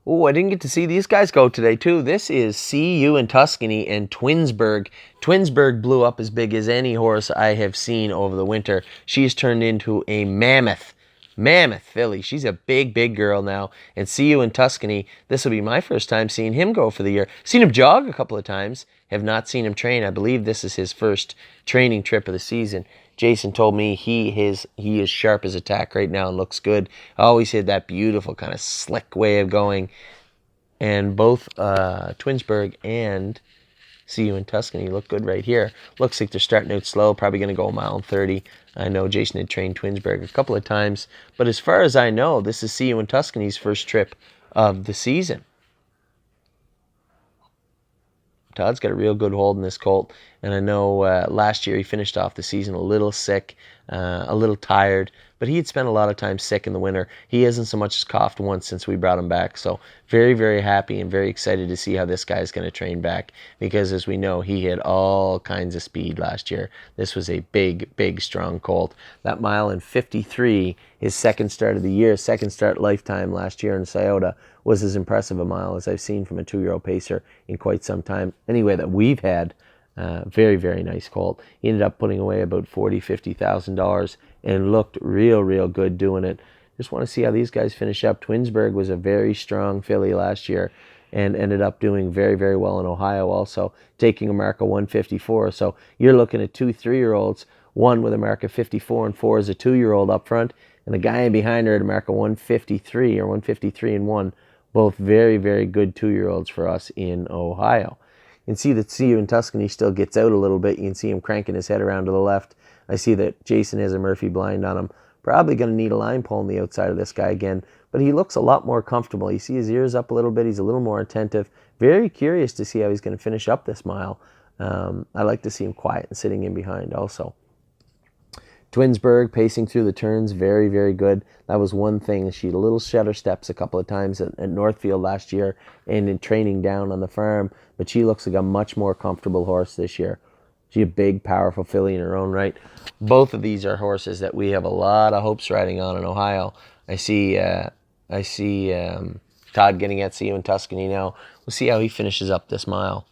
Oh, I didn't get to see these guys go today, too. This is CU in Tuscany and Twinsburg. Twinsburg blew up as big as any horse I have seen over the winter. She's turned into a mammoth filly. She's a big girl now. And CU in Tuscany, this will be my first time seeing him go for the year. Seen him jog a couple of times. Have not seen him train. I believe this is his first training trip of the season. Jason told me he is sharp as a tack right now and looks good. Always had that beautiful kind of slick way of going. And both Twinsburg and CU in Tuscany look good right here. Looks like they're starting out slow, probably going to go 1:30. I know Jason had trained Twinsburg a couple of times. But as far as I know, this is CU in Tuscany's first trip of the season. Todd's got a real good hold in this colt, and I know last year he finished off the season a little sick, a little tired, but he had spent a lot of time sick in the winter. He hasn't so much as coughed once since we brought him back, so very happy and very excited to see how this guy is going to train back, because as we know, he had all kinds of speed last year. This was a big, strong colt. That 1:53, his second start of the year, second start lifetime last year in Scioto, was as impressive a mile as I've seen from a 2-year-old pacer in quite some time. Anyway, that we've had. Very nice colt. He ended up putting away about $40,000-$50,000 and looked real good doing it. Just want to see how these guys finish up. Twinsburg was a very strong filly last year and ended up doing very well in Ohio also, taking a mark of 154. So you're looking at 2 3-year-olds, one with a mark of 54 and 4 as a 2-year-old up front, and the guy behind her at a mark of 153 or 153 and 1. Both very good 2-year-olds for us in Ohio. You can see that CU in Tuscany still gets out a little bit. You can see him cranking his head around to the left. I see that Jason has a Murphy blind on him. Probably going to need a line pull on the outside of this guy again, but he looks a lot more comfortable. You see his ears up a little bit. He's a little more attentive. Very curious to see how he's going to finish up this mile. I like to see him quiet and sitting in behind also. Twinsburg pacing through the turns, very good. That was one thing. She had a little shutter steps a couple of times at Northfield last year and in training down on the farm, but she looks like a much more comfortable horse this year. She's a big, powerful filly in her own right. Both of these are horses that we have a lot of hopes riding on in Ohio. I see Todd getting at CU in Tuscany now. We'll see how he finishes up this mile.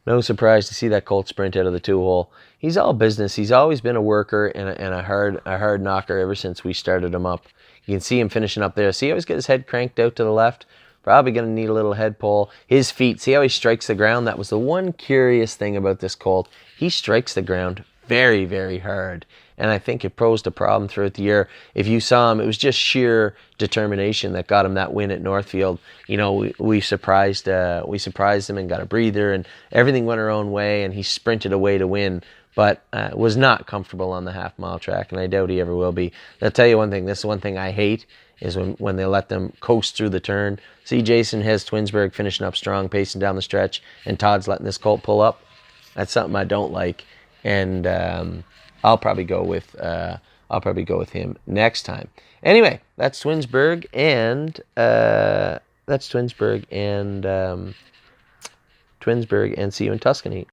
No surprise to see that colt sprint out of the 2-hole. He's all business. He's always been a worker and a hard knocker ever since we started him up. You can see him finishing up there. See how he's got his head cranked out to the left? Probably going to need a little head pull. His feet, see how he strikes the ground? That was the one curious thing about this colt. He strikes the ground very hard. And I think it posed a problem throughout the year. If you saw him, it was just sheer determination that got him that win at Northfield. You know, we surprised him and got a breather, and everything went our own way, and he sprinted away to win, but was not comfortable on the half-mile track, and I doubt he ever will be. I'll tell you one thing. This is one thing I hate, is when they let them coast through the turn. See, Jason has Twinsburg finishing up strong, pacing down the stretch, and Todd's letting this colt pull up. That's something I don't like, and I'll probably go with him next time. Anyway, that's Twinsburg and CU in Tuscany.